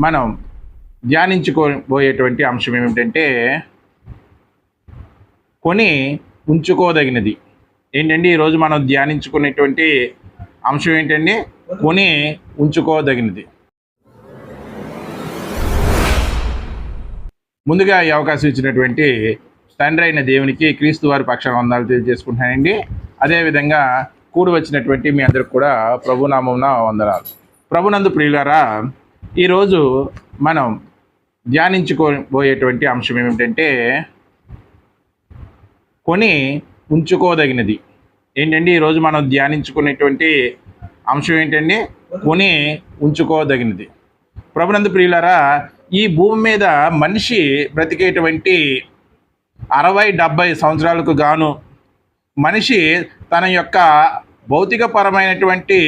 మనం ధ్యానించుకోబోయేటువంటి అంశం ఏమిటంటే కొని ఉంచుకోదగినది. ఏంటండి ఈరోజు మనం ధ్యానించుకునేటువంటి అంశం ఏంటండి? కొని ఉంచుకోదగినది. ముందుగా ఈ అవకాశం ఇచ్చినటువంటి తండ్రి అయిన దేవునికి క్రీస్తు వారి పక్షాన వందనాలు తెలియజేసుకుంటానండి. అదేవిధంగా కూడి వచ్చినటువంటి మీ అందరికి కూడా ప్రభునామమున వందనాలు. ప్రభునందు ప్రియులారా, ఈరోజు మనం ధ్యానించుకోబోయేటువంటి అంశం ఏమిటంటే కొని ఉంచుకోదగినది. ఏంటండి ఈరోజు మనం ధ్యానించుకునేటువంటి అంశం ఏంటండి? కొని ఉంచుకోదగినది. ప్రభునందు ప్రియులారా, ఈ భూమి మీద మనిషి బ్రతికేటువంటి 60-70 సంవత్సరాలకు గాను మనిషి తన యొక్క భౌతికపరమైనటువంటి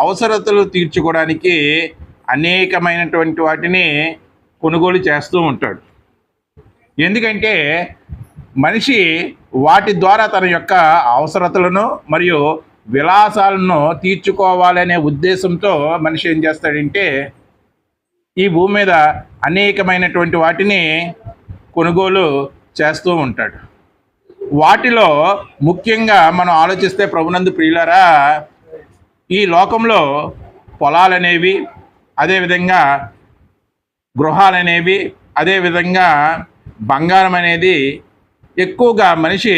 అవసరతలు తీర్చుకోవడానికి అనేకమైనటువంటి వాటిని కొనుగోలు చేస్తూ ఉంటాడు. ఎందుకంటే మనిషి వాటి ద్వారా తన యొక్క అవసరతలను మరియు విలాసాలను తీర్చుకోవాలనే ఉద్దేశంతో మనిషి ఏం చేస్తాడంటే ఈ భూమి మీద అనేకమైనటువంటి వాటిని కొనుగోలు చేస్తూ ఉంటాడు. వాటిలో ముఖ్యంగా మనం ఆలోచిస్తే ప్రభునందు ప్రియులారా, ఈ లోకంలో పొలాలనేవి, అదేవిధంగా గృహాలనేవి, అదేవిధంగా బంగారం అనేది ఎక్కువగా మనిషి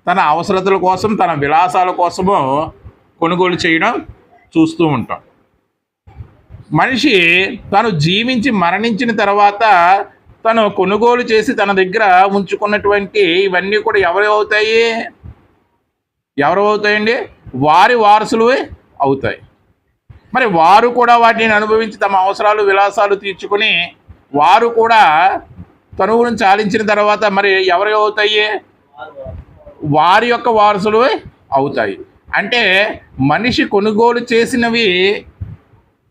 తన అవసరతల కోసం, తన విలాసాల కోసము కొనుగోలు చేయడం చూస్తూ ఉంటాం. మనిషి తను జీవించి మరణించిన తర్వాత తను కొనుగోలు చేసి తన దగ్గర ఉంచుకున్నటువంటి ఇవన్నీ కూడా ఎవరు అవుతాయండి? వారి వారసులు అవుతాయి. మరి వారు కూడా వాటిని అనుభవించి తమ అవసరాలు విలాసాలు తీర్చుకొని వారు కూడా తనువును చాలించిన తర్వాత మరి ఎవరు అవుతాయి? వారి యొక్క వారసులు అవుతాయి. అంటే మనిషి కొనుగోలు చేసినవి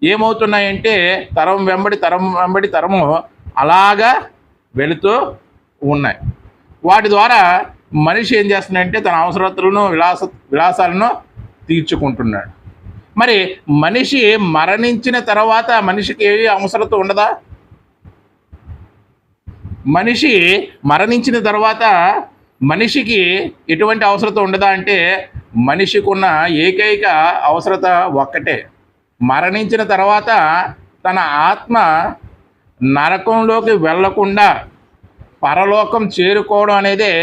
ఏమవుతున్నాయంటే తరం వెంబడి తరము అలాగా వెళుతూ ఉన్నాయి. వాటి ద్వారా మనిషి ఏం చేస్తున్నాడంటే తన అవసరతలను విలాసాలను తీర్చుకుంటున్నాడు. మరి మనిషి మరణించిన తర్వాత మనిషికి ఏ అవసరత ఉండదా? మనిషి మరణించిన తర్వాత మనిషికి ఎటువంటి అవసరత ఉండదా అంటే మనిషికి ఉన్న ఏకైక అవసరత ఒక్కటే. మరణించిన తర్వాత తన ఆత్మ నరకంలోకి వెళ్లకుండా పరలోకం చేరుకోవడం అనేది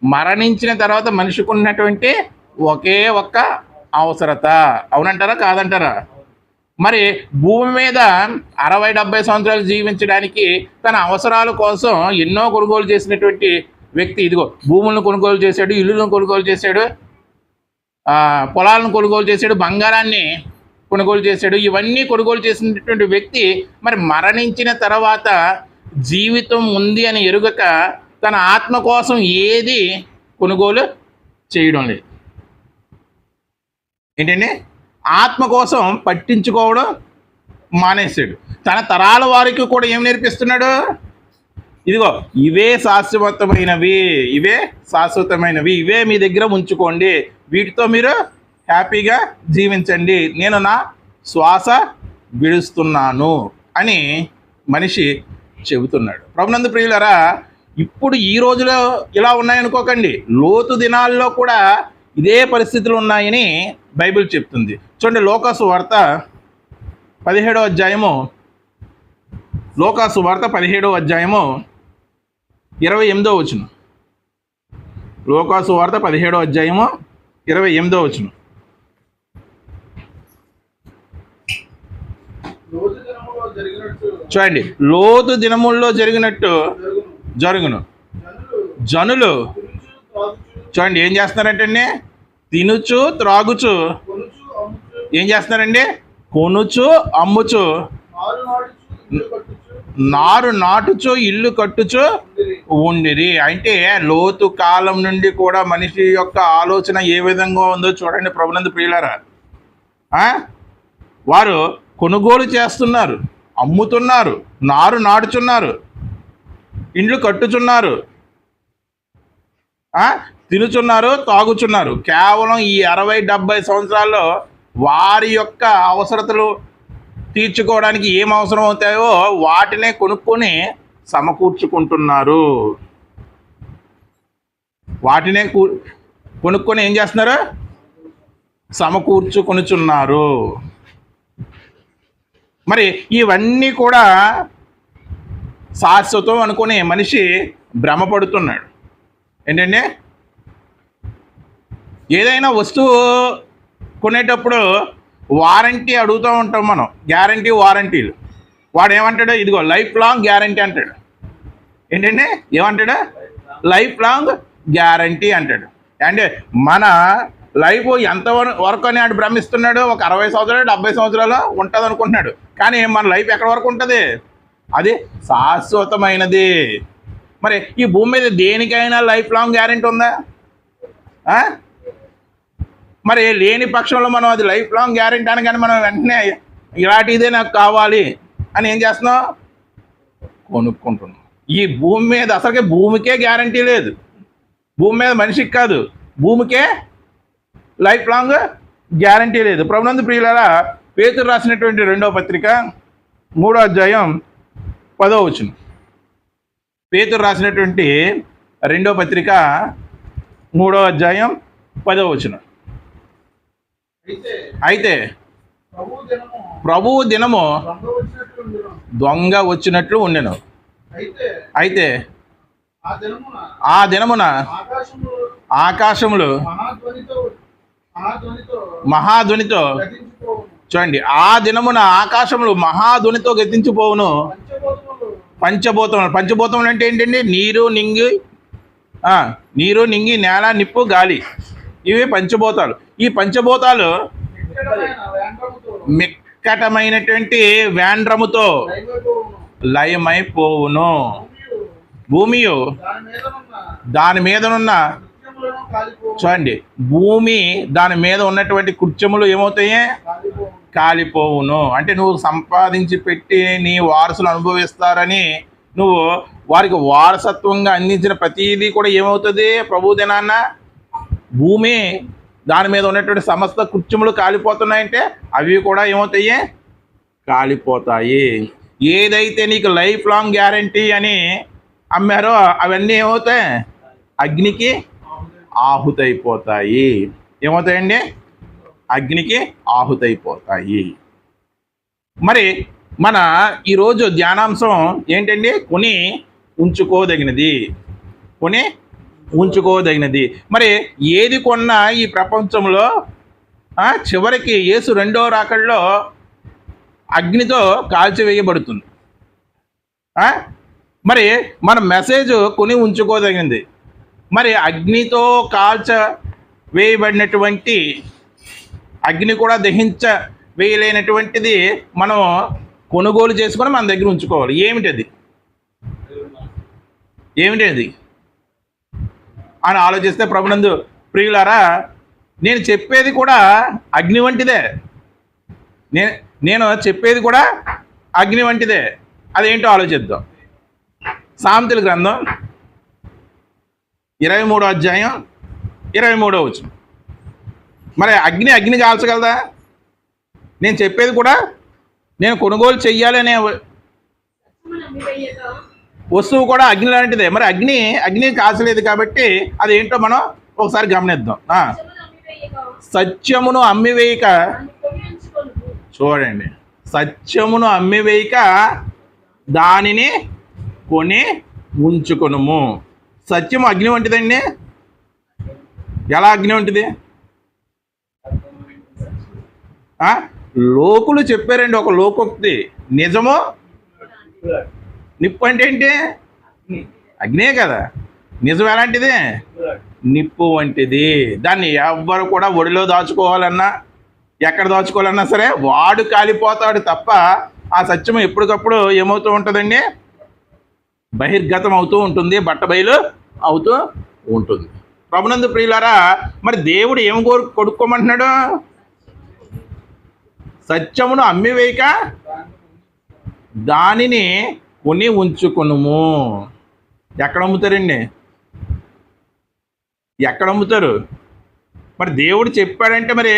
మరణించిన తర్వాత మనిషికి ఉన్నటువంటి ఒకే ఒక్క అవసరత. అవునంటారా కాదంటారా? మరి భూమి మీద 60-70 సంవత్సరాలు జీవించడానికి తన అవసరాల కోసం ఎన్నో కొనుగోలు చేసినటువంటి వ్యక్తి ఇదిగో భూములను కొనుగోలు చేశాడు, ఇల్లులను కొనుగోలు చేశాడు, పొలాలను కొనుగోలు చేశాడు, బంగారాన్ని కొనుగోలు చేశాడు. ఇవన్నీ కొనుగోలు చేసినటువంటి వ్యక్తి మరి మరణించిన తర్వాత జీవితం ఉంది అని ఎరుగక తన ఆత్మ కోసం ఏది కొనుగోలు చేయడం లేదు. ఏంటండి? ఆత్మ కోసం పట్టించుకోవడం మానేశాడు. తన తరాల వారికి కూడా ఏం నేర్పిస్తున్నాడు? ఇదిగో ఇవే శాశ్వతమైనవి, ఇవే మీ దగ్గర ఉంచుకోండి, వీటితో మీరు హ్యాపీగా జీవించండి, నేను నా శ్వాస విడుస్తున్నాను అని మనిషి చెబుతున్నాడు. ప్రభునందు ప్రియులారా, ఇప్పుడు ఈ రోజులో ఇలా ఉన్నాయనుకోకండి, లోతు దినాల్లో కూడా ఇదే పరిస్థితులు ఉన్నాయని బైబిల్ చెప్తుంది. చూడండి, లోకాసు వార్త 17వ అధ్యాయము 28వ వచనం. లోకాసు వార్త 17వ అధ్యాయము 28వ వచనం. చూడండి, లోతు దినముల్లో జరిగినట్టు జరుగును. జనులు చూడండి ఏం చేస్తున్నారంటే తినుచు త్రాగుచు ఏం చేస్తున్నారండి? కొనుచు అమ్ముచు, నారు నాటుచు, ఇల్లు కట్టుచు ఉండిరి. అంటే లోతు కాలం నుండి కూడా మనిషి యొక్క ఆలోచన ఏ విధంగా ఉందో చూడండి ప్రభునందు ప్రియులారా. వారు కొనుగోలు చేస్తున్నారు, అమ్ముతున్నారు, నారు నాటుచున్నారు, ఇండ్లు కట్టుచున్నారు, తినుచున్నారు, తాగుచున్నారు. కేవలం ఈ 60-70 సంవత్సరాల్లో వారి యొక్క అవసరతలు తీర్చుకోవడానికి ఏం అవసరం అవుతాయో వాటినే కొనుక్కొని సమకూర్చుకుంటున్నారు. వాటినే కొనుక్కొని ఏం చేస్తున్నారు? సమకూర్చుకొనుచున్నారు. మరి ఇవన్నీ కూడా శాశ్వతం అనుకుని మనిషి భ్రమపడుతున్నాడు. ఏంటండి, ఏదైనా వస్తువు కొనేటప్పుడు వారంటీ అడుగుతూ ఉంటాం మనం, గ్యారంటీ వారంటీలు. వాడు ఏమంటాడు? ఇదిగో లైఫ్ లాంగ్ గ్యారంటీ అంటాడు. ఏంటండి, ఏమంటాడు? లైఫ్ లాంగ్ గ్యారంటీ అంటాడు. అంటే మన లైఫ్ ఎంత వరకు అని ఆడు భ్రమిస్తున్నాడు? ఒక 60 సంవత్సరాలు 70 సంవత్సరాలు ఉంటుంది అనుకుంటున్నాడు. కానీ మన లైఫ్ ఎక్కడి వరకు ఉంటుంది? అది శాశ్వతమైనది. మరి ఈ భూమి మీద దేనికైనా లైఫ్ లాంగ్ గ్యారెంటీ ఉందా? మరి లేని పక్షంలో మనం అది లైఫ్ లాంగ్ గ్యారెంటీ అని కానీ మనం వెంటనే ఇలాంటిదే నాకు కావాలి అని ఏం చేస్తున్నాం? కొనుక్కుంటున్నాం. ఈ భూమి మీద అసలుకే భూమికే గ్యారంటీ లేదు. భూమి మీద మనిషికి కాదు, భూమికే లైఫ్ లాంగ్ గ్యారంటీ లేదు. ప్రభునందు ప్రియులారా, పేతురు రాసినటువంటి 2వ పత్రిక 3వ అధ్యాయం 10వ వచనం. పేతురు రాసినటువంటి 2వ పత్రిక 3వ అధ్యాయం 10వ వచనం. అయితే ప్రభువు దినము దొంగ వచ్చినట్లు ఉండెను. అయితే ఆ దినమున ఆకాశములు మహాధ్వనితో, చూడండి, ఆ దినమున ఆకాశములు మహాధ్వనితో గతించిపోవును. పంచభూతములు అంటే ఏంటండి? నీరు, నింగి, నేల, నిప్పు, గాలి. ఇవి పంచభూతాలు. ఈ పంచభూతాలు మిక్కటమైనటువంటి వేండ్రముతో లయమైపోవును. భూమియు దాని మీదనున్న, చూడండి, భూమి దాని మీద ఉన్నటువంటి కృత్యములు ఏమవుతాయి? కాలిపోవును. అంటే నువ్వు సంపాదించి పెట్టి నీ వారసులు అనుభవిస్తారని నువ్వు వారికి వారసత్వంగా అందించిన ప్రతిదీ కూడా ఏమవుతుంది? ప్రభు దినాన్న భూమి దాని మీద ఉన్నటువంటి సమస్త కృత్యములు కాలిపోతున్నాయంటే అవి కూడా ఏమవుతాయి? కాలిపోతాయి. ఏదైతే నీకు లైఫ్ లాంగ్ గ్యారంటీ అని అమ్మారో అవన్నీ ఏమవుతాయి? అగ్నికి ఆహుతైపోతాయి. ఏమవుతాయండి? అగ్నికి ఆహుతైపోతాయి. మరి మన ఈరోజు ధ్యానాంశం ఏంటండి? కొని ఉంచుకోదగినది. మరి ఏది కొన్నా ఈ ప్రపంచంలో చివరికి యేసు 2వ రాకడలో అగ్నితో కాల్చివేయబడుతుంది. మరి మన మెసేజ్ కొని ఉంచుకోదగినది. మరి అగ్నితో కాల్చవేయబడినటువంటి, అగ్ని కూడా వేయలేనటువంటిది మనం కొనుగోలు చేసుకొని మన దగ్గర ఉంచుకోవాలి. ఏమిటది అని ఆలోచిస్తే, ప్రభునందు ప్రియులారా, నేను చెప్పేది కూడా అగ్ని వంటిదే. నేను చెప్పేది కూడా అగ్ని వంటిదే. అదేంటో ఆలోచిద్దాం. సామెతల గ్రంథం 23వ అధ్యాయం 23వ వచనం. మరి అగ్ని కాల్చగలదా? నేను చెప్పేది కూడా నేను కొనుగోలు చెయ్యాలి అనే వస్తువు కూడా అగ్ని లాంటిదే. మరి అగ్ని కాల్చలేదు కాబట్టి అదేంటో మనం ఒకసారి గమనిద్దాం. సత్యమును అమ్మివేయక, చూడండి, సత్యమును అమ్మివేయక దానిని కొని ఉంచుకొనుము. సత్యం అగ్ని వంటిదండి. ఎలా అగ్ని వంటిది? లోకులు చెప్పారండి ఒక లోకోక్తి, నిజము నిప్పు అంటే ఏంటి? అగ్నే కదా. నిజం ఎలాంటిది? నిప్పు వంటిది. దాన్ని ఎవ్వరు కూడా ఒడిలో దాచుకోవాలన్నా, ఎక్కడ దాచుకోవాలన్నా సరే వాడు కాలిపోతాడు తప్ప ఆ సత్యం ఎప్పటికప్పుడు ఏమవుతూ ఉంటుందండి? బహిర్గతం అవుతూ ఉంటుంది, బట్టబయలు అవుతూ ఉంటుంది. ప్రభునందు ప్రియులారా, మరి దేవుడు ఏం కొనుక్కోమంటున్నాడు? సత్యమును అమ్మివేయక దానిని కొని ఉంచుకొనుము. ఎక్కడ అమ్ముతారండి? ఎక్కడ అమ్ముతారు? మరి దేవుడు చెప్పాడంటే మరి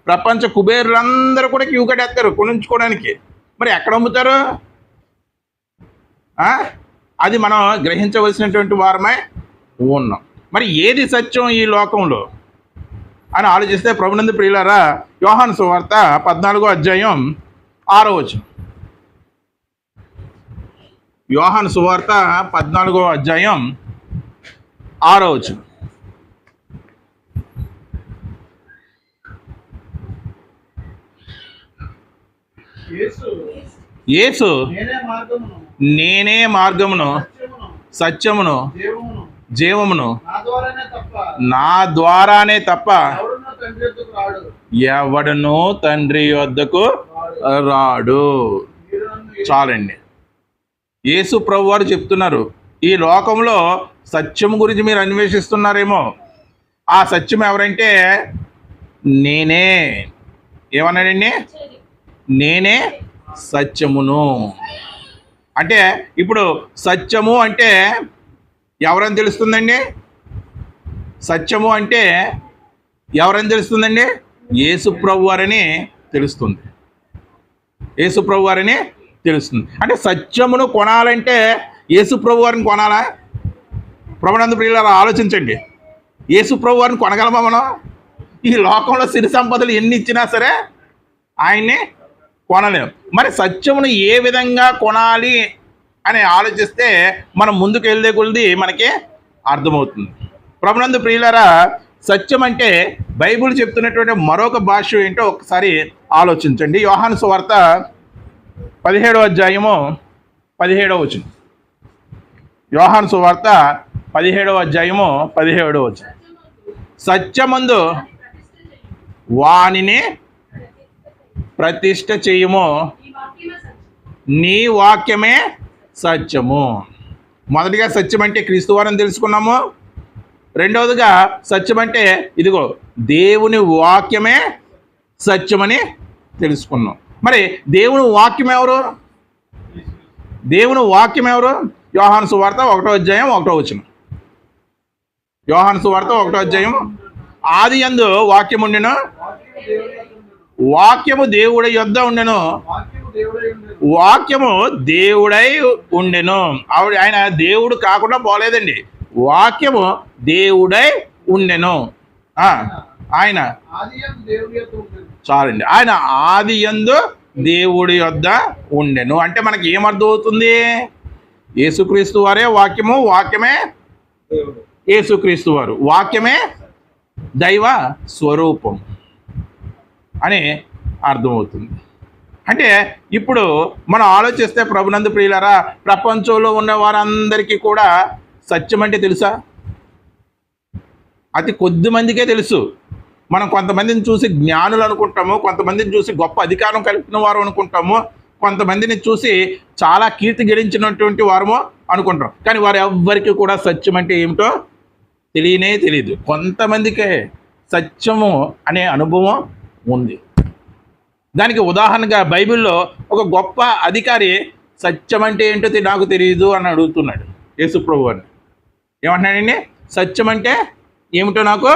ప్రపంచ కుబేరులందరూ కూడా క్యూ కట్టేస్తారు కొనుంచుకోవడానికి. మరి ఎక్కడ అమ్ముతారు? అది మనం గ్రహించవలసినటువంటి వారమై ఉన్నాం. మరి ఏది సత్యం ఈ లోకంలో అని ఆలోచిస్తే ప్రభునందు ప్రియులారా, యోహాను సువార్త 14వ అధ్యాయం 6వ వచనం. యోహాను సువార్త 14వ అధ్యాయం 6వ వచనం. యేసు నేనే మార్గమును సత్యమును జీవమును, నా ద్వారానే తప్ప ఎవడను తండ్రి వద్దకు రాడు. చాలండి. యేసు ప్రభు వారు చెప్తున్నారు, ఈ లోకంలో సత్యం గురించి మీరు అన్వేషిస్తున్నారేమో, ఆ సత్యం ఎవరంటే నేనే. ఏమన్నాడండి? నేనే సత్యమును. అంటే ఇప్పుడు సత్యము అంటే ఎవరని తెలుస్తుందండి? సత్యము అంటే ఎవరని తెలుస్తుందండి? యేసు ప్రభు వారని తెలుస్తుంది. యేసు ప్రభు వారని తెలుస్తుంది. అంటే సత్యమును కొనాలంటే యేసు ప్రభు వారిని కొనాలా? ప్రభునందు ప్రియులారా, ఆలోచించండి. యేసు ప్రభు వారిని కొనగలమా మనం? ఈ లోకంలో సిరి సంపదలు ఎన్ని ఇచ్చినా సరే ఆయన్ని కొనలేము. మరి సత్యమును ఏ విధంగా కొనాలి అని ఆలోచిస్తే మనం ముందుకు వెళ్ళే కొలది మనకి అర్థమవుతుంది. ప్రభునందు ప్రియులారా, సత్యం అంటే బైబిల్ చెప్తున్నటువంటి మరొక భాష ఏంటో ఒకసారి ఆలోచించండి. యోహాను సువార్త 17వ అధ్యాయము 17వ వచనం. యోహాను సువార్త 17వ అధ్యాయము 17వ వచనం. సత్యమందు వానిని ప్రతిష్ఠ చేయుము, నీ వాక్యమే సత్యము. మొదటిగా సత్యం అంటే క్రీస్తు వారని తెలుసుకున్నాము. రెండవదిగా సత్యం అంటే ఇదిగో దేవుని వాక్యమే సత్యమని తెలుసుకున్నాం. మరి దేవుని వాక్యం ఎవరు? దేవుని వాక్యం ఎవరు? యోహాను సువార్త 1వ అధ్యాయం 1వ వచనం. యోహాను సువార్త 1వ అధ్యాయం. ఆది యందు వాక్యం ఉండెను, వాక్యము దేవుడి యొద్ద ఉండెను, వాక్యము దేవుడై ఉండెను. ఆయన దేవుడు కాకుండా పోలేదండి. వాక్యము దేవుడై ఉండెను. ఆయన చాలండి. ఆయన ఆది యందు దేవుడి యొద్ద ఉండెను అంటే మనకి ఏమర్థం అవుతుంది? యేసుక్రీస్తు వారే వాక్యము, వాక్యమే యేసుక్రీస్తు వారు, వాక్యమే దైవ స్వరూపం అని అర్థమవుతుంది. అంటే ఇప్పుడు మనం ఆలోచిస్తే ప్రభునందు ప్రియులారా, ప్రపంచంలో ఉన్న వారందరికీ కూడా సత్యం అంటే తెలుసా? అతి కొద్ది మందికే తెలుసు. మనం కొంతమందిని చూసి జ్ఞానులు అనుకుంటాము, కొంతమందిని చూసి గొప్ప అధికారం కలిపిన వారు అనుకుంటాము, కొంతమందిని చూసి చాలా కీర్తి గడించినటువంటి వారము అనుకుంటాం. కానీ వారు ఎవ్వరికి కూడా సత్యం అంటే ఏమిటో తెలియనే తెలియదు. కొంతమందికే సత్యము అనే అనుభవం ఉంది. దానికి ఉదాహరణగా బైబిల్లో ఒక గొప్ప అధికారి సత్యం అంటే ఏంటో నాకు తెలియదు అని అడుగుతున్నాడు యేసు ప్రభు అని. ఏమంటున్నాడండి? సత్యం అంటే ఏమిటో నాకు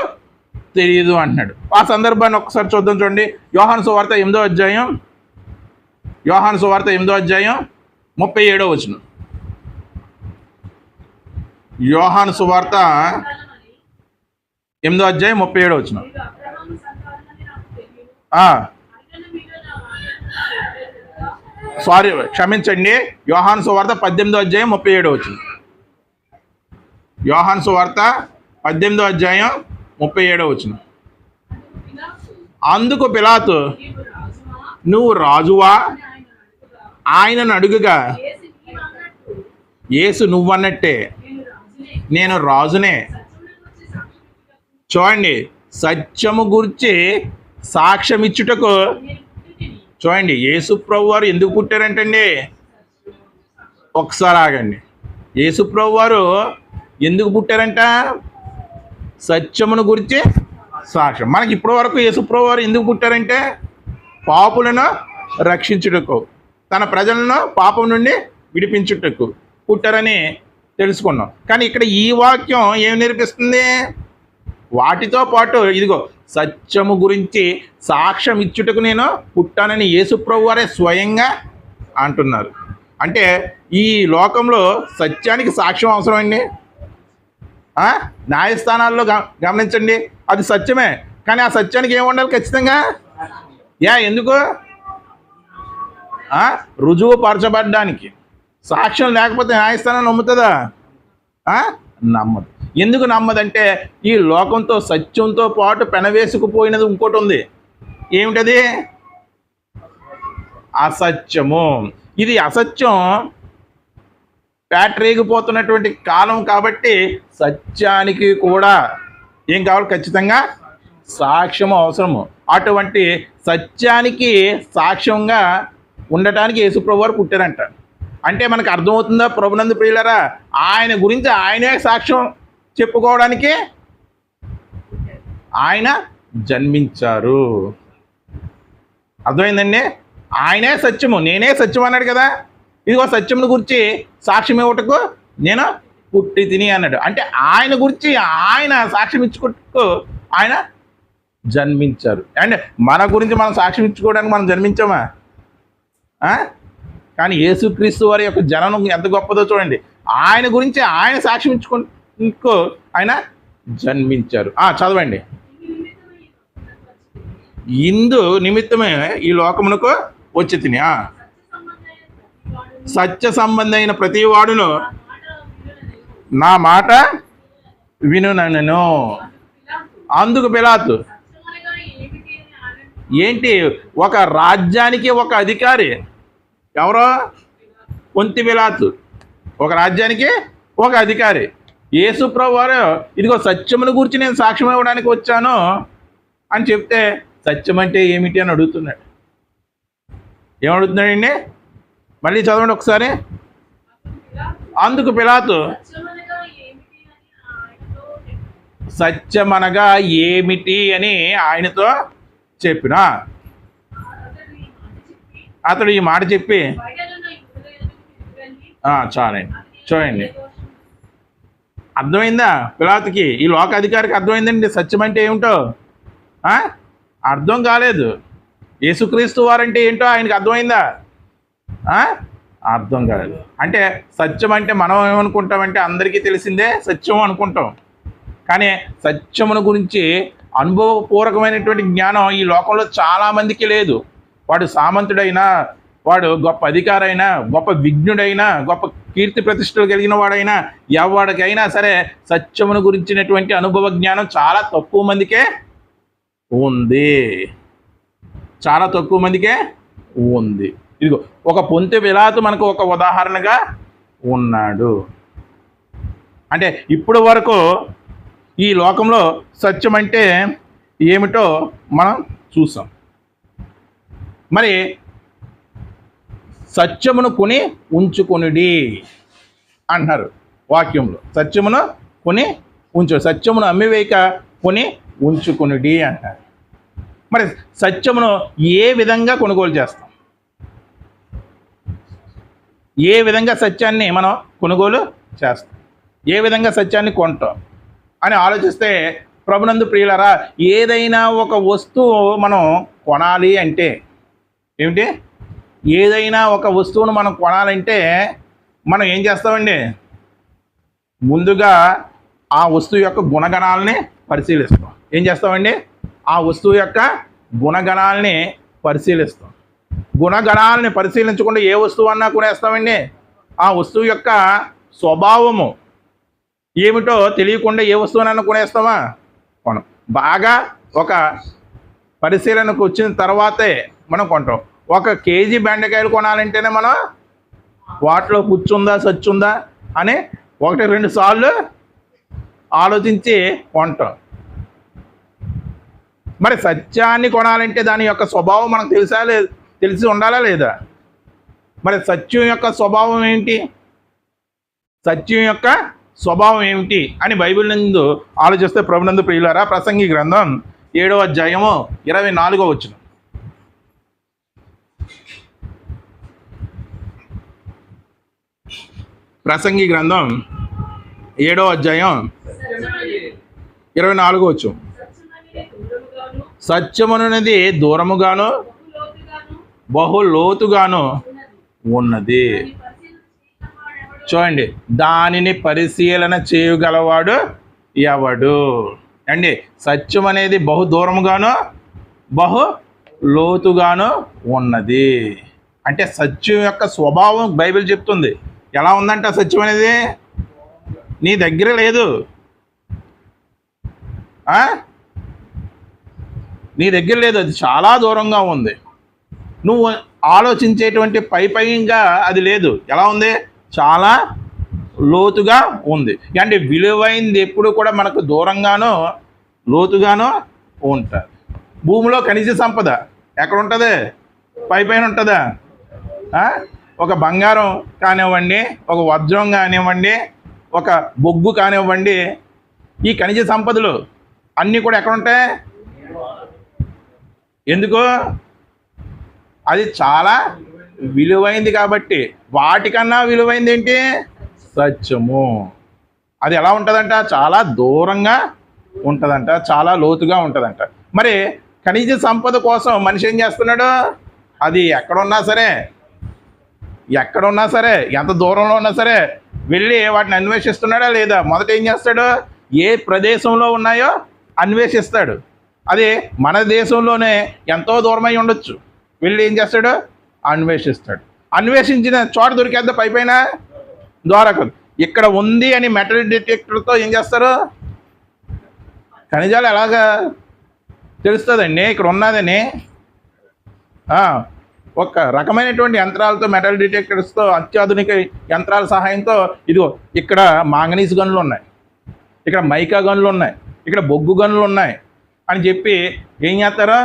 తెలియదు అంటున్నాడు. ఆ సందర్భాన్ని ఒకసారి చూద్దాం. చూడండి, యోహాను సువార్త 8వ అధ్యాయం, యోహాను సువార్త 8వ అధ్యాయం 37వ వచనం. యోహాను సువార్త 8వ అధ్యాయం 37వ వచనం. క్షమించండి, యోహాను సువార్త 18వ అధ్యాయం 37వ వచనం. యోహాను సువార్త 18వ అధ్యాయం 37వ వచనం. అందుకు పిలాతు, నువ్వు రాజువా? ఆయనను అడుగుగా, యేసు నువ్వన్నట్టే నేను రాజునే. చూడండి, సత్యము గురించి సాక్ష్యం ఇచ్చుటకు. చూడండి, యేసు ప్రభు వారు ఎందుకు పుట్టారంటండి? ఒకసారి ఆగండి. యేసు ప్రభు వారు ఎందుకు పుట్టారంట? సత్యమును గురించి సాక్ష్యం. మనకి ఇప్పటి వరకు యేసు ప్రభు వారు ఎందుకు పుట్టారంటే పాపులను రక్షించుటకు, తన ప్రజలను పాపం నుండి విడిపించుటకు పుట్టారని తెలుసుకున్నాం. కానీ ఇక్కడ ఈ వాక్యం ఏం నేర్పిస్తుంది? వాటితో పాటు ఇదిగో సత్యము గురించి సాక్ష్యం ఇచ్చుటకు నేను పుట్టానని యేసు ప్రభు వారే స్వయంగా అంటున్నారు. అంటే ఈ లోకంలో సత్యానికి సాక్ష్యం అవసరమండి. న్యాయస్థానాల్లో గమనించండి, అది సత్యమే, కానీ ఆ సత్యానికి ఏమి ఉండాలి ఖచ్చితంగా? ఎందుకు? రుజువు పరచబడ్డానికి. సాక్ష్యం లేకపోతే న్యాయస్థానం నమ్ముతుందా? నమ్మదు. ఎందుకు నమ్మదంటే ఈ లోకంతో సత్యంతో పాటు పెనవేసుకుపోయినది ఇంకోటి ఉంది. ఏమిటది? అసత్యము. ఇది అసత్యం పేటరేగిపోతున్నటువంటి కాలం కాబట్టి సత్యానికి కూడా ఏం కావాలి? ఖచ్చితంగా సాక్ష్యం అవసరము. అటువంటి సత్యానికి సాక్ష్యంగా ఉండటానికి యేసుప్రభు వారు పుట్టారంట. అంటే మనకు అర్థమవుతుందా ప్రభునందు ప్రియులారా? ఆయన గురించి ఆయనే సాక్ష్యం చెప్పుకోవడానికి ఆయన జన్మించారు. అర్థమైందండి? ఆయనే సత్యము, నేనే సత్యం అన్నాడు కదా. ఇదిగో సత్యమును గురించి సాక్ష్యం ఇవ్వటకు నేను పుట్టి తిని అన్నాడు. అంటే ఆయన గురించి ఆయన సాక్ష్యం ఇచ్చుకుంటూ ఆయన జన్మించారు. అంటే మన గురించి మనం సాక్ష్యం ఇచ్చుకోవడానికి మనం జన్మించామా? కానీ యేసుక్రీస్తు వారి యొక్క జననం ఎంత గొప్పదో చూడండి. ఆయన గురించి ఆయన సాక్ష్యం ఇచ్చుకుంటూ ఆయన జన్మించారు. చదవండి. ఇందు నిమిత్తమే ఈ లోకమునకు వచ్చి తిని సత్య సంబంధమైన ప్రతి వాడును నా మాట వినునను. అందుకు పిలాతు ఏంటి? ఒక రాజ్యానికి ఒక అధికారి. ఎవరో? పొంతి పిలాతు. ఒక రాజ్యానికి ఒక అధికారి. యేసుప్రభు వారు ఇదిగో సత్యమును గురించి నేను సాక్ష్యం ఇవ్వడానికి వచ్చాను అని చెప్తే సత్యం అంటే ఏమిటి అని అడుగుతున్నాడు. ఏమడుగుతున్నాడండి? మళ్ళీ చదవండి ఒకసారి. అందుకు పిలాతు సత్యమనగా ఏమిటి అని ఆయనతో చెప్పిన. అతడు ఈ మాట చెప్పి చాలండి. చూడండి, అర్థమైందా పిలాతుకి? ఈ లోకాధికారికి అర్థమైందండి సత్యం అంటే ఏమిటో? అర్థం కాలేదు. యేసుక్రీస్తు వారంటే ఏంటో ఆయనకి అర్థమైందా? అర్థం కాలేదు. అంటే సత్యం అంటే మనం ఏమనుకుంటామంటే అందరికీ తెలిసిందే సత్యం అనుకుంటాం. కానీ సత్యమును గురించి అనుభవపూర్వకమైనటువంటి జ్ఞానం ఈ లోకంలో చాలామందికి లేదు. వాడు సామంతుడైనా, వాడు గొప్ప అధికారైనా, గొప్ప విజ్ఞుడైనా, గొప్ప కీర్తి ప్రతిష్టలు కలిగిన వాడైనా, ఎవరికైనా సరే సత్యమును గురించినటువంటి అనుభవ జ్ఞానం చాలా తక్కువ మందికే ఉంది. చాలా తక్కువ మందికే ఉంది. ఇదిగో ఒక పొంతె పిలాతు మనకు ఒక ఉదాహరణగా ఉన్నాడు. అంటే ఇప్పటి వరకు ఈ లోకంలో సత్యం అంటే ఏమిటో మనం చూసాం. మరి సత్యమును కొని ఉంచుకొనుడి అంటున్నారు వాక్యంలో. సత్యమును కొని సత్యమును అమ్మివేయక కొని ఉంచుకొనుడి అంటారు. మరి సత్యమును ఏ విధంగా కొనుగోలు చేస్తాం? ఏ విధంగా సత్యాన్ని మనం కొనుగోలు చేస్తాం? ఏ విధంగా సత్యాన్ని కొంటాం అని ఆలోచిస్తే ప్రభునందు ప్రియులారా, ఏదైనా ఒక వస్తువు మనం కొనాలి అంటే ఏమిటి? ఏదైనా ఒక వస్తువును మనం కొనాలంటే మనం ఏం చేస్తామండి? ముందుగా ఆ వస్తువు యొక్క గుణగణాలని పరిశీలిస్తాం. ఏం చేస్తామండి? ఆ వస్తువు యొక్క గుణగణాలని పరిశీలిస్తాం. గుణగణాలని పరిశీలించకుండా ఏ వస్తువు అన్నా కొనేస్తామండి? ఆ వస్తువు యొక్క స్వభావము ఏమిటో తెలియకుండా ఏ వస్తువునన్నా కొనేస్తామా? కొనం. బాగా ఒక పరిశీలనకు వచ్చిన తర్వాతే మనం కొంటాం. 1 కేజీ బెండకాయలు కొనాలంటేనే మనం వాటిలో పుచ్చుందా సచ్చుందా అని 1-2 సార్లు ఆలోచించి కొంటాం. మరి సత్యాన్ని కొనాలంటే దాని యొక్క స్వభావం మనకు తెలిసి ఉండాలా లేదా? మరి సత్యం యొక్క స్వభావం ఏంటి? సత్యం యొక్క స్వభావం ఏమిటి అని బైబిల్ నందు ఆలోచిస్తే ప్రభునందు ప్రియులారా, ప్రసంగి గ్రంథం 7వ అధ్యాయము 24వ వచనం. ప్రసంగి గ్రంథం 7వ అధ్యాయం 24వ వచనం. సత్యమనున్నది దూరముగాను బహు లోతుగాను ఉన్నది. చూడండి, దానిని పరిశీలన చేయగలవాడు ఎవడు అండి. సత్యం అనేది బహు దూరముగాను బహు లోతుగాను ఉన్నది. అంటే సత్యం యొక్క స్వభావం బైబిల్ చెప్తుంది. ఎలా ఉందంట సత్యం అనేది? నీ దగ్గర లేదు, నీ దగ్గర లేదు, అది చాలా దూరంగా ఉంది. నువ్వు ఆలోచించేటువంటి పైగా అది లేదు. ఎలా ఉంది? చాలా లోతుగా ఉంది. అంటే విలువైంది ఎప్పుడు కూడా మనకు దూరంగానో లోతుగానో ఉంటుంది. భూమిలో ఖనిజ సంపద ఎక్కడ ఉంటుంది? పైన ఉంటుందా? ఒక బంగారం కానివ్వండి, ఒక వజ్రం కానివ్వండి, ఒక బొగ్గు కానివ్వండి, ఈ ఖనిజ సంపదలు అన్నీ కూడా ఎక్కడ ఉంటాయి? ఎందుకు? అది చాలా విలువైంది కాబట్టి. వాటికన్నా విలువైంది ఏంటి? సత్యము. అది ఎలా ఉంటుందంట? చాలా దూరంగా ఉంటుందంట, చాలా లోతుగా ఉంటుందంట. మరి ఖనిజ సంపద కోసం మనిషి ఏం చేస్తున్నాడు? అది ఎక్కడున్నా సరే, ఎంత దూరంలో ఉన్నా సరే వెళ్ళి వాటిని అన్వేషిస్తున్నాడా లేదా? మొదట ఏం చేస్తాడు? ఏ ప్రదేశంలో ఉన్నాయో అన్వేషిస్తాడు. అది మన దేశంలోనే ఎంతో దూరమై ఉండొచ్చు. వెళ్ళి ఏం చేస్తాడు? అన్వేషిస్తాడు. అన్వేషించిన చోట దొరికేద్దా? పైన దొరకదు. ఇక్కడ ఉంది అని మెటల్ డిటెక్టర్తో ఏం చేస్తారు? ఖనిజాలు ఎలాగా తెలుస్తుందండి ఇక్కడ ఉన్నదని? ఒక రకమైనటువంటి యంత్రాలతో, మెటల్ డిటెక్టర్స్తో, అత్యాధునిక యంత్రాల సహాయంతో, ఇదిగో ఇక్కడ మాంగనీస్ గనులు ఉన్నాయి, ఇక్కడ మైకా గనులు ఉన్నాయి, ఇక్కడ బొగ్గు గనులు ఉన్నాయి అని చెప్పి ఏం చేస్తారో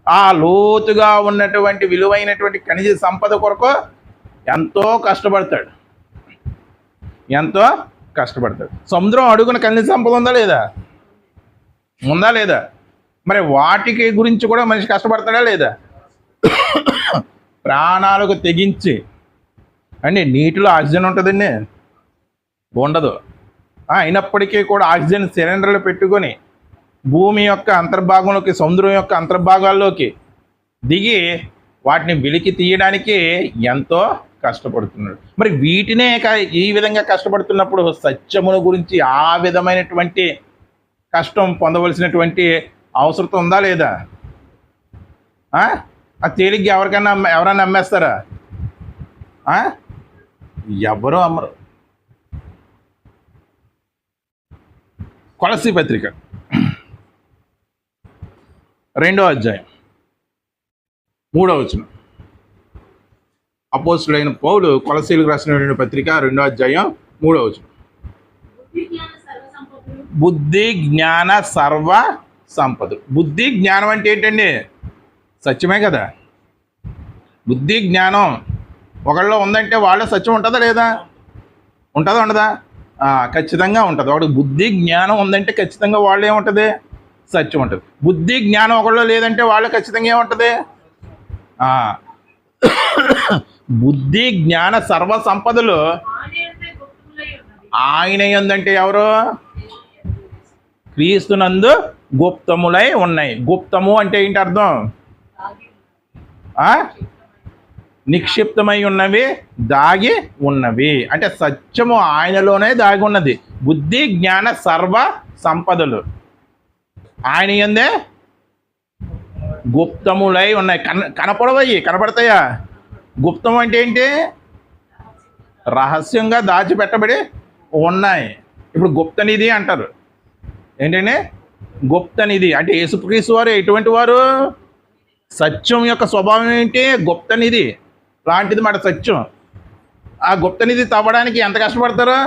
ఆ లోతుగా ఉన్నటువంటి విలువైనటువంటి ఖనిజ సంపద కొరకు ఎంతో కష్టపడతాడు. సముద్రం అడుగున ఖనిజ సంపద ఉందా లేదా? మరి వాటికి గురించి కూడా మనిషి కష్టపడతాడా లేదా? ప్రాణాలకు తెగించి. అండి నీటిలో ఆక్సిజన్ ఉంటుందండి? ఉండదు. అయినప్పటికీ కూడా ఆక్సిజన్ సిలిండర్లు పెట్టుకొని భూమి యొక్క అంతర్భాగంలోకి, సముద్రం యొక్క అంతర్భాగాల్లోకి దిగి వాటిని వెలికి తీయడానికి ఎంతో కష్టపడుతున్నాడు. మరి వీటినే ఈ విధంగా కష్టపడుతున్నప్పుడు సత్యముల గురించి ఆ విధమైనటువంటి కష్టం పొందవలసినటువంటి అవసరం ఉందా లేదా? ఆ తేలిగ్గా ఎవరైనా అమ్మేస్తారా? ఎవరు అమ్మరు. కొలస్సీ పత్రిక 2వ అధ్యాయం 3వ వచనం. అపోస్తుడైన పౌలు కొలస్సీలకు రాసిన పత్రిక 2వ అధ్యాయం 3వ వచనం. బుద్ధి జ్ఞాన సర్వ సంపద. బుద్ధి జ్ఞానం అంటే ఏంటండి? సత్యమే కదా. బుద్ధి జ్ఞానం ఒకళ్ళలో ఉందంటే వాళ్ళ సత్యం ఉంటుందా లేదా? ఉండదా? ఖచ్చితంగా ఉంటుంది. ఒకటి బుద్ధి జ్ఞానం ఉందంటే ఖచ్చితంగా వాళ్ళు ఏముంటుంది? సత్యం ఉంటుంది. బుద్ధి జ్ఞానం ఒకళ్ళు లేదంటే వాళ్ళు ఖచ్చితంగా ఏముంటుంది? బుద్ధి జ్ఞాన సర్వ సంపదలు ఆయన యందంటే ఎవరు? క్రీస్తునందు గుప్తములై ఉన్నాయి. గుప్తము అంటే ఏంటి అర్థం? నిక్షిప్తమై ఉన్నవి, దాగి ఉన్నవి. అంటే సత్యము ఆయనలోనే దాగి ఉన్నది. బుద్ధి జ్ఞాన సర్వ సంపదలు ఆయన యందే గుప్తములై ఉన్నాయి. కనపడవయ్యి, కనపడతాయా? గుప్తం అంటే ఏంటి? రహస్యంగా దాచిపెట్టబడి ఉన్నాయి. ఇప్పుడు గుప్త నిధి అంటారు. ఏంటంటే గుప్త నిధి అంటే యేసుక్రీస్తు వారు ఎటువంటి వారు? సత్యం యొక్క స్వభావం ఏంటి? గుప్త నిధి లాంటిది మాట సత్యం. ఆ గుప్త నిధి తవ్వడానికి ఎంత కష్టపడతారు?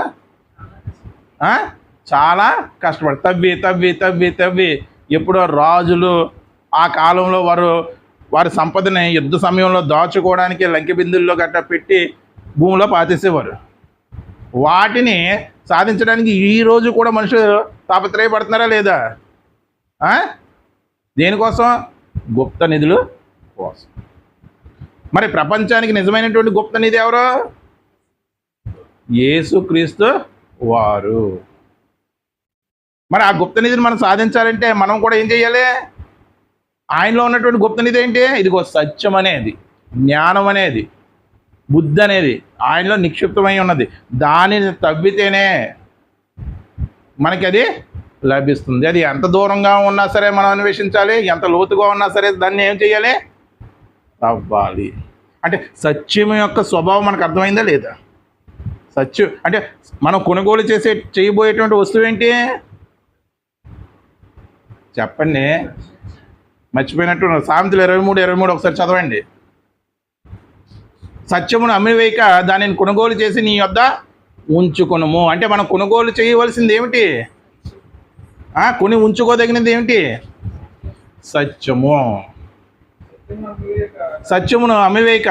చాలా కష్టపడతారు. తవ్వి తవ్వి తవ్వి తవ్వి ఎప్పుడో రాజులు ఆ కాలంలో వారి సంపదని యుద్ధ సమయంలో దాచుకోవడానికి లంకె బిందుల్లో గట్ట పెట్టి భూమిలో పాతేసేవారు. వాటిని సాధించడానికి ఈరోజు కూడా మనుషులు తాపత్రయపడుతున్నారా లేదా? దేనికోసం? గుప్త నిధులు కోసం. మరి ప్రపంచానికి నిజమైనటువంటి గుప్త నిధి ఎవరు? యేసుక్రీస్తు వారు. మరి ఆ గుప్త నిధిని మనం సాధించాలంటే మనం కూడా ఏం చేయాలి? ఆయనలో ఉన్నటువంటి గుప్త నిధి ఏంటి? ఇదిగో సత్యం అనేది, జ్ఞానం అనేది, బుద్ధి అనేది ఆయనలో నిక్షిప్తమై ఉన్నది. దానిని తవ్వితేనే మనకి అది లభిస్తుంది. అది ఎంత దూరంగా ఉన్నా సరే మనం అన్వేషించాలి, ఎంత లోతుగా ఉన్నా సరే దాన్ని ఏం చేయాలి, తవ్వాలి. అంటే సత్యం యొక్క స్వభావం మనకు అర్థమైందా లేదా? సత్యం అంటే మనం కొనుగోలు చేయబోయేటువంటి వస్తువు ఏంటి చెప్పండి, మర్చిపోయినట్టు. సామెతలు 23:23 ఒకసారి చదవండి. సత్యమును అమ్మివేయక దానిని కొనుగోలు చేసి నీ యొద్ద ఉంచుకొనుము. అంటే మనం కొనుగోలు చేయవలసింది ఏమిటి? కొని ఉంచుకోదగినది ఏమిటి? సత్యము. సత్యమును అమ్మివేయక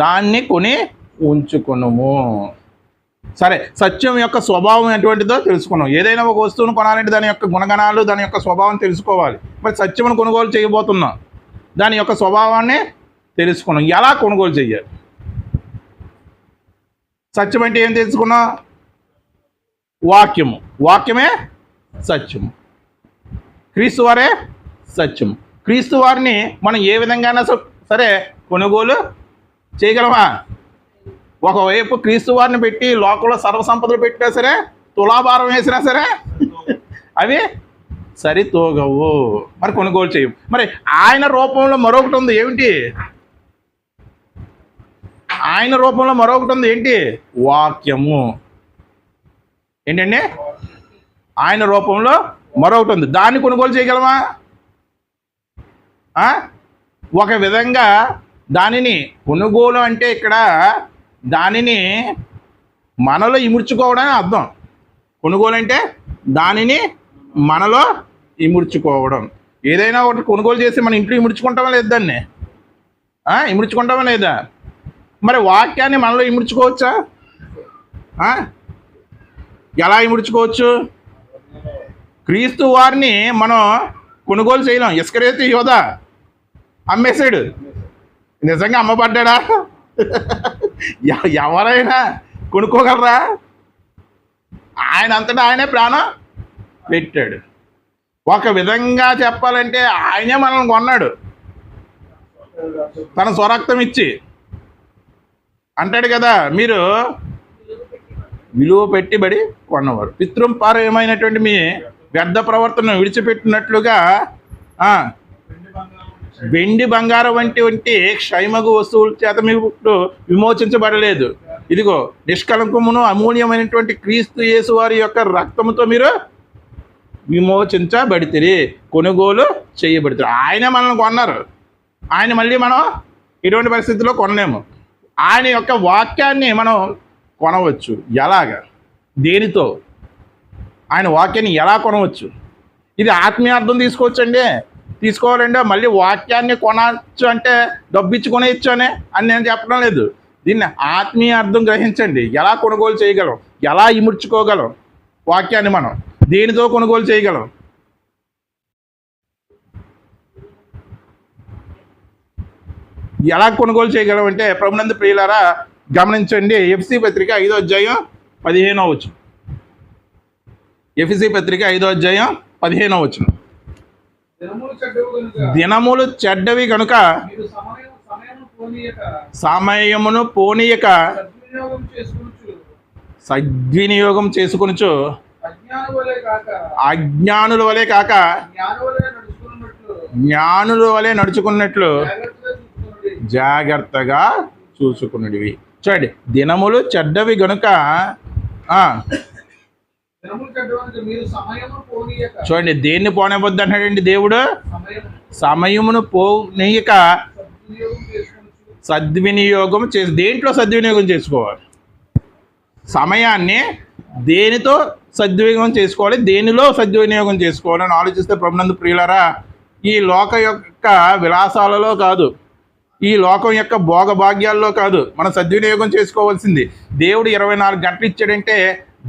దాన్ని కొని ఉంచుకొనుము. సరే, సత్యం యొక్క స్వభావం ఎటువంటిదో తెలుసుకున్నాం. ఏదైనా ఒక వస్తువును కొనాలంటే దాని యొక్క గుణగణాలు, దాని యొక్క స్వభావం తెలుసుకోవాలి. మరి సత్యమును కొనుగోలు చేయబోతున్నాం, దాని యొక్క స్వభావాన్ని తెలుసుకున్నాం. ఎలా కొనుగోలు చేయాలి? సత్యం అంటే ఏం తెలుసుకున్నాం? వాక్యము. వాక్యమే సత్యము. క్రీస్తు వారే సత్యము. క్రీస్తు వారిని మనం ఏ విధంగా సరే కొనుగోలు చేయగలమా? ఒకవైపు క్రీస్తు వారిని పెట్టి లోకంలో సర్వసంపదలు పెట్టినా సరే, తులాభారం వేసినా సరే అవి సరితూగవు, మరి కొనుగోలు చేయవు. మరి ఆయన రూపంలో మరొకటి ఉంది, ఏమిటి? ఆయన రూపంలో మరొకటి ఉంది, ఏంటి? వాక్యము. ఏంటండి? ఆయన రూపంలో మరొకటి ఉంది, దాన్ని కొనుగోలు చేయగలమా? ఒక విధంగా దానిని కొనుగోలు అంటే ఇక్కడ దానిని మనలో ఇముడ్చుకోవడం అర్థం. కొనుగోలు అంటే దానిని మనలో ఇముడ్చుకోవడం. ఏదైనా ఒకటి కొనుగోలు చేసి మన ఇంట్లో ఇముడ్చుకుంటామా లేదా? దాన్ని ఇముడ్చుకుంటామా లేదా? మరి వాక్యాన్ని మనలో ఇముడ్చుకోవచ్చా? ఎలా ఇముడ్చుకోవచ్చు? క్రీస్తు వారిని మనం కొనుగోలు చేయలేం. ఇస్కరియోతు యోధ అమ్మేశాడు. నిజంగా అమ్మబడ్డా? ఎవరైనా కొనుక్కోగలరా? ఆయన అంతటా ఆయనే ప్రాణం పెట్టాడు. ఒక విధంగా చెప్పాలంటే ఆయనే మనల్ని కొన్నాడు, తన స్వరక్తం ఇచ్చి. అంటాడు కదా, మీరు విలువ పెట్టుబడి కొన్నవారు. పితృపారమైనటువంటి మీ వ్యర్థ ప్రవర్తనను విడిచిపెట్టినట్లుగా వెండి బంగారం వంటి క్షయమగు వస్తువుల చేత మీరు విమోచించబడలేదు. ఇదిగో నిష్కలంకమును అమూల్యమైనటువంటి క్రీస్తు యేసు వారి యొక్క రక్తముతో మీరు విమోచించబడితే, కొనుగోలు చేయబడితే. ఆయన మనల్ని కొన్నారు. ఆయన మళ్ళీ మనం ఎటువంటి పరిస్థితుల్లో కొనలేము. ఆయన యొక్క వాక్యాన్ని మనం కొనవచ్చు. ఎలాగా? దేనితో? ఆయన వాక్యాన్ని ఎలా కొనవచ్చు? ఇది ఆత్మీయార్థం తీసుకోవచ్చండి. తీసుకోవాలంటే మళ్ళీ వాక్యాన్ని కొనవచ్చు అంటే డబ్బు ఇచ్చి కొనేయచ్చు అని నేను చెప్పడం లేదు. దీన్ని ఆత్మీయ అర్థం గ్రహించండి. ఎలా కొనుగోలు చేయగలం, ఎలా ఇముడ్చుకోగలం వాక్యాన్ని, మనం దేనితో కొనుగోలు చేయగలం? ఎలా కొనుగోలు చేయగలం అంటే, ప్రభునందు ప్రియులారా గమనించండి. ఎఫెసీ పత్రిక 5వ అధ్యాయం 15వ వచనం. ఎఫెసీ పత్రిక 5వ అధ్యాయం 15వ వచనం. దినములు చెడ్డవి కనుక సమయమును పోనీయక సద్వినియోగం చేసుకొనుచు అజ్ఞానుల వలె కాక జ్ఞానుల వలె నడుచుకున్నట్లు జాగ్రత్తగా చూసుకున్నవి. చూడండి, దినములు చెడ్డవి గనుక చూడండి, దేన్ని పోనివ్వద్దు అంటాడండి దేవుడు? సమయమును పోనీయక సద్వినియోగం చేసి. దేంట్లో సద్వినియోగం చేసుకోవాలి? సమయాన్ని దేనితో సద్వినియోగం చేసుకోవాలి, దేనిలో సద్వినియోగం చేసుకోవాలని ఆలోచిస్తే, ప్రభునందు ప్రియులారా, ఈ లోక యొక్క విలాసాలలో కాదు, ఈ లోకం యొక్క భోగభాగ్యాల్లో కాదు మనం సద్వినియోగం చేసుకోవాల్సింది. దేవుడు 24 గంటలు ఇచ్చాడంటే,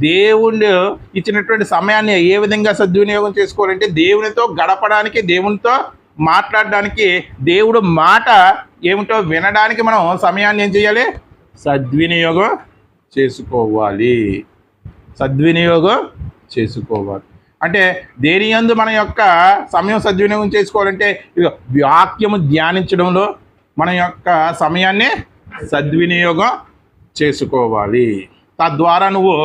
దేవుడు ఇచ్చినటువంటి సమయాన్ని ఏ విధంగా సద్వినియోగం చేసుకోవాలంటే, దేవునితో గడపడానికి, దేవునితో మాట్లాడడానికి, దేవుడు మాట ఏమిటో వినడానికి మనం సమయాన్ని ఏం చేయాలి? సద్వినియోగం చేసుకోవాలి. సద్వినియోగం చేసుకోవాలి అంటే దేని యందు మన యొక్క సమయం సద్వినియోగం చేసుకోవాలంటే, వాక్యము ధ్యానించడంలో మన యొక్క సమయాన్ని సద్వినియోగం చేసుకోవాలి. తద్వారా నువ్వు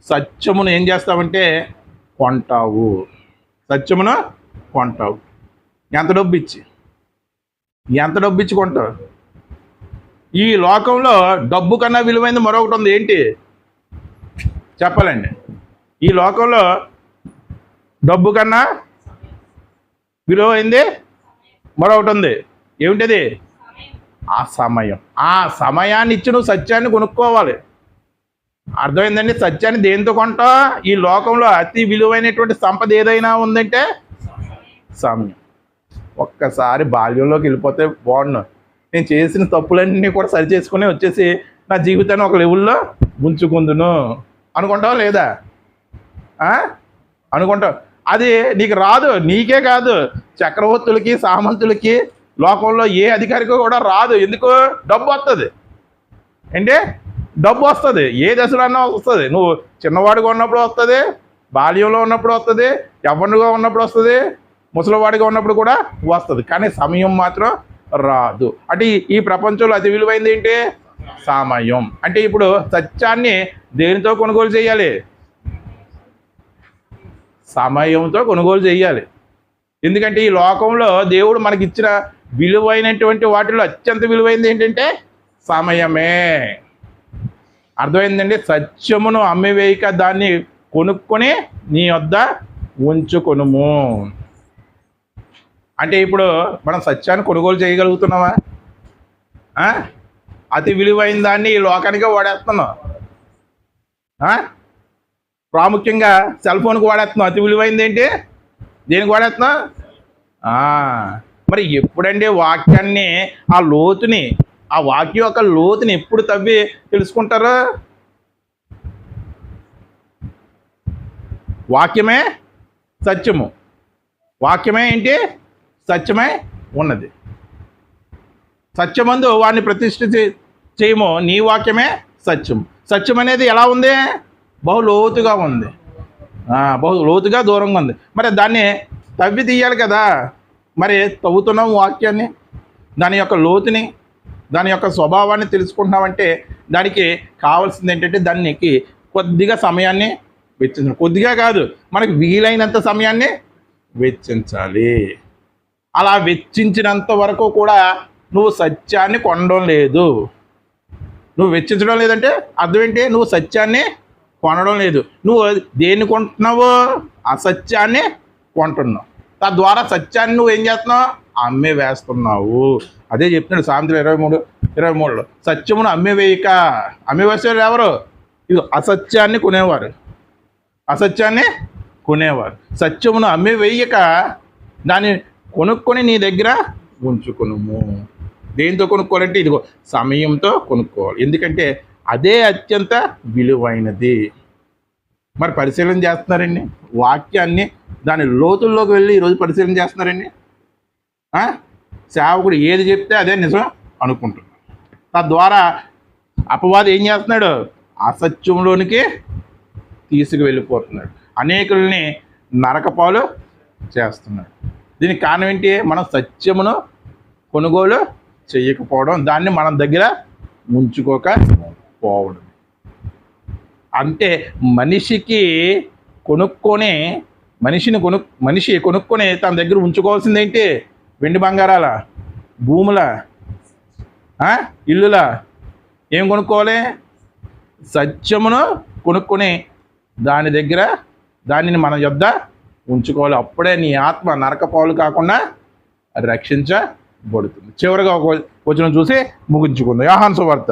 సత్యమును ఏం చేస్తావంటే కొంటావు. సత్యమును కొంటావు. ఎంత డబ్బు ఇచ్చి కొంటావు? ఈ లోకంలో డబ్బు కన్నా విలువైంది మరొకటి ఉంది. ఏంటి చెప్పాలండి? ఈ లోకంలో డబ్బు కన్నా విలువైంది మరొకటి ఉంది. ఏమిటది? ఆ సమయం. ఆ సమయాన్ని ఇచ్చి నువ్వు సత్యాన్ని కొనుక్కోవాలి. అర్థమైందండి? సత్యాన్ని దేంతో కొంటావు? ఈ లోకంలో అతి విలువైనటువంటి సంపద ఏదైనా ఉందంటే సమయం. ఒక్కసారి బాల్యంలోకి వెళ్ళిపోతే బాగుండు. నేను చేసిన తప్పులన్నీ కూడా సరి చేసుకుని వచ్చేసి నా జీవితాన్ని ఒక లెవెల్లో ఉంచుకుందును అనుకుంటావా లేదా? అనుకుంటావు. అది నీకు రాదు. నీకే కాదు, చక్రవర్తులకి సామంతులకి లోకంలో ఏ అధికారికి కూడా రాదు. ఎందుకు? డబ్బు వస్తుంది. ఏంటి? డబ్బు వస్తుంది. ఏ దశలో అన్నా వస్తుంది. నువ్వు చిన్నవాడిగా ఉన్నప్పుడు వస్తుంది, బాల్యంలో ఉన్నప్పుడు వస్తుంది, యవ్వనుగా ఉన్నప్పుడు వస్తుంది, ముసలివాడిగా ఉన్నప్పుడు కూడా వస్తుంది. కానీ సమయం మాత్రం రాదు. అంటే ఈ ప్రపంచంలో అతి విలువైంది ఏంటి? సమయం. అంటే ఇప్పుడు సత్యాన్ని దేనితో కొనుగోలు చేయాలి? సమయంతో కొనుగోలు చేయాలి. ఎందుకంటే ఈ లోకంలో దేవుడు మనకిచ్చిన విలువైనటువంటి వాటిలో అత్యంత విలువైనది ఏంటంటే సమయమే. అర్థమైందండి? సత్యమును అమ్మివేయక దాన్ని కొనుక్కొని నీ వద్ద ఉంచుకొనుము. అంటే ఇప్పుడు మనం సత్యాన్ని కొనుగోలు చేయగలుగుతున్నామా? అతి విలువైన దాన్ని ఈ లోకానికే వాడేస్తున్నాం. ప్రాముఖ్యంగా సెల్ ఫోన్కి వాడేస్తున్నాం. అతి విలువైంది ఏంటి? దేనికి వాడేస్తున్నాం? మరి ఎప్పుడంటే వాక్యాన్ని ఆ లోతుని, ఆ వాక్యం యొక్క లోతుని ఎప్పుడు తవ్వి తెలుసుకుంటారు? వాక్యమే సత్యము. వాక్యమే ఏంటి? సత్యమై ఉన్నది. సత్యమందు వాడిని ప్రతిష్ఠ చేయము. నీ వాక్యమే సత్యం. సత్యం అనేది ఎలా ఉంది? బహు లోతుగా ఉంది. బహు లోతుగా దూరంగా ఉంది. మరి దాన్ని తవ్వి తీయాలి కదా. మరి తవ్వుతున్నాం వాక్యాన్ని, దాని యొక్క లోతుని, దాని యొక్క స్వభావాన్ని తెలుసుకుంటున్నామంటే దానికి కావాల్సింది ఏంటంటే దానికి కొద్దిగా సమయాన్ని వెచ్చించాలి. కొద్దిగా కాదు, మనకు వీలైనంత సమయాన్ని వెచ్చించాలి. అలా వెచ్చించినంత వరకు కూడా నువ్వు సత్యాన్ని కొనడం లేదు. నువ్వు వెచ్చించడం లేదంటే అర్థం ఏంటి? నువ్వు సత్యాన్ని కొనడం లేదు. నువ్వు దేన్ని కొంటున్నావు? అసత్యాన్ని కొంటున్నావు. తద్వారా సత్యాన్ని నువ్వు ఏం చేస్తున్నావు? అమ్మే వేస్తున్నావు. అదే చెప్తున్నాడు సామెతలు 23:23లో. సత్యమును అమ్మివేయక. అమ్మివేసేవారు ఎవరు? ఇది అసత్యాన్ని కొనేవారు. అసత్యాన్ని కొనేవారు. సత్యమును అమ్మివేయక దాన్ని కొనుక్కొని నీ దగ్గర ఉంచుకునుము. దేంతో కొనుక్కోవాలంటే ఇదిగో సమయంతో కొనుక్కోవాలి. ఎందుకంటే అదే అత్యంత విలువైనది. మరి పరిశీలన చేస్తున్నారండి వాక్యాన్ని, దాని లోతుల్లోకి వెళ్ళి ఈరోజు పరిశీలన చేస్తున్నారండి. సేవకుడు ఏది చెప్తే అదే నిజం అనుకుంటున్నాడు. తద్వారా అపవాది ఏం చేస్తున్నాడు? అసత్యంలోనికి తీసుకువెళ్ళిపోతున్నాడు. అనేకుల్ని నరకపాలు చేస్తున్నాడు. దీనికి కారణం ఏంటి? మనం సత్యమును కొనుగోలు చేయకపోవడం, దాన్ని మన దగ్గర ఉంచుకోకపోవడం. అంటే మనిషికి కొనుక్కొని మనిషి కొనుక్కొని తన దగ్గర ఉంచుకోవాల్సింది ఏంటి? వెండి బంగారాల, భూముల, ఇల్లుల? ఏం కొనుక్కోవాలి? సత్యమును కొనుక్కొని దానిని మన యొద్ద ఉంచుకోవాలి. అప్పుడే నీ ఆత్మ నరకపాలు కాకుండా రక్షించబడుతుంది. చివరిగా ఒక వచనం చూసి ముగించుకుందాం. యోహాను సువార్త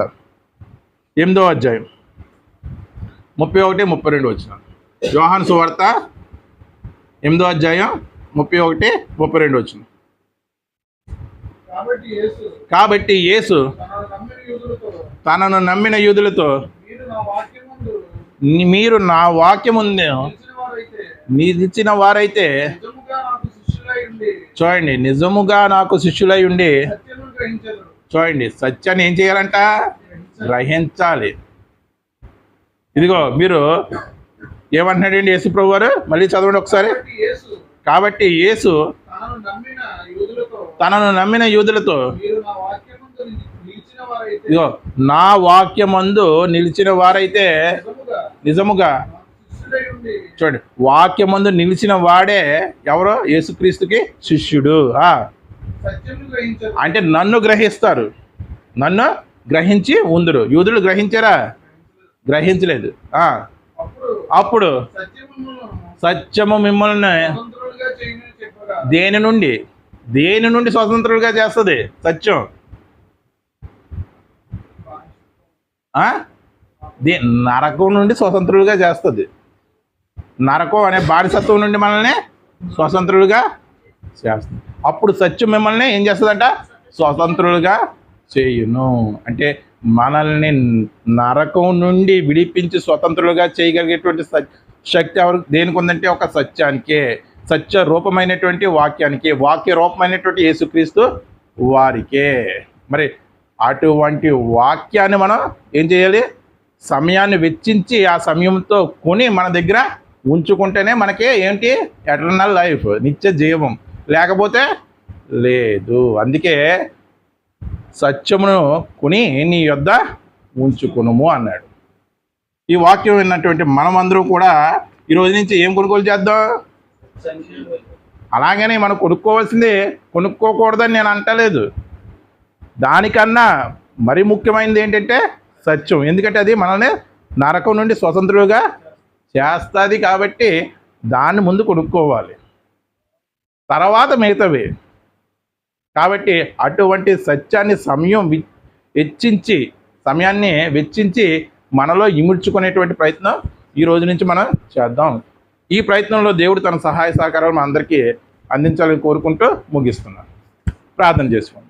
8వ అధ్యాయం 31-32 వచనం. యోహాను సువార్త 8వ అధ్యాయం 31-32 వచనం. కాబట్టి యేసు తనను నమ్మిన యూదులతో మీరు నా వాక్యముందు నిలిచిన వారైతే, చూడండి, నిజముగా నాకు శిష్యులై ఉండి, చూడండి, సత్యాన్ని ఏం చేయాలంట? గ్రహించాలి. ఇదిగో మీరు ఏమంటున్నాడండి యేసు ప్రభు వారు? మళ్ళీ చదవండి ఒకసారి. కాబట్టి యేసు తనను నమ్మిన యూదులతో మీరు నా వాక్యమందు నిలిచిన వారైతే ఇదిగో నా వాక్యమందు నిలిచిన వారైతే నిజముగా శిష్యులై ఉండి చూడండి, వాక్యమందు నిలిచిన వాడే ఎవరో యేసుక్రీస్తుకి శిష్యుడు. సత్యమును గ్రహించరు. అంటే నన్ను గ్రహిస్తారు, నన్ను గ్రహించి ఉందురు. యూదులు గ్రహించారా? గ్రహించలేదు. అప్పుడు సత్యము మిమ్మల్ని స్వతంత్రులుగా చేయమని చెప్పగా దేని నుండి స్వతంత్రులుగా చేస్తుంది సత్యం? నరకం నుండి స్వతంత్రులుగా చేస్తుంది. నరకం అనే బానిసత్వం నుండి మనల్ని స్వతంత్రులుగా చేస్తుంది. అప్పుడు సత్యం మిమ్మల్ని ఏం చేస్తుందంట? స్వతంత్రులుగా చేయును. అంటే మనల్ని నరకం నుండి విడిపించి స్వతంత్రులుగా చేయగలిగేటువంటి శక్తి ఎవరు దేనికి ఉందంటే ఒక సత్యానికే, సత్య రూపమైనటువంటి వాక్యానికి, వాక్య రూపమైనటువంటి యేసుక్రీస్తు వారికే. మరి అటువంటి వాక్యాన్ని మనం ఏం చేయాలి? సమయాన్ని వెచ్చించి ఆ సమయంతో కొని మన దగ్గర ఉంచుకుంటేనే మనకి ఏంటి? ఎటర్నల్ లైఫ్, నిత్య జీవం. లేకపోతే లేదు. అందుకే సత్యమును కొని నీ యొద్ద ఉంచుకునుము అన్నాడు. ఈ వాక్యం విన్నటువంటి మనమందరం కూడా ఈరోజు నుంచి ఏం కొనుగోలు చేద్దాం? అలాగని మనం కొనుక్కోవాల్సింది కొనుక్కోకూడదని నేను అంటలేదు. దానికన్నా మరి ముఖ్యమైనది ఏంటంటే సత్యం. ఎందుకంటే అది మనల్ని నరకం నుండి స్వతంత్రులుగా చేస్తుంది. కాబట్టి దాన్ని ముందు కొనుక్కోవాలి, తర్వాత మిగతావి. కాబట్టి అటువంటి సత్యాన్ని సమయాన్ని వెచ్చించి మనలో ఇముడ్చుకునేటువంటి ప్రయత్నం ఈ రోజు నుంచి మనం చేద్దాం. ఈ ప్రయత్నంలో దేవుడు తన సహాయ సహకారాలు మన అందరికీ అందించాలని కోరుకుంటూ ముగిస్తున్నాను. ప్రార్థన చేసుకోండి.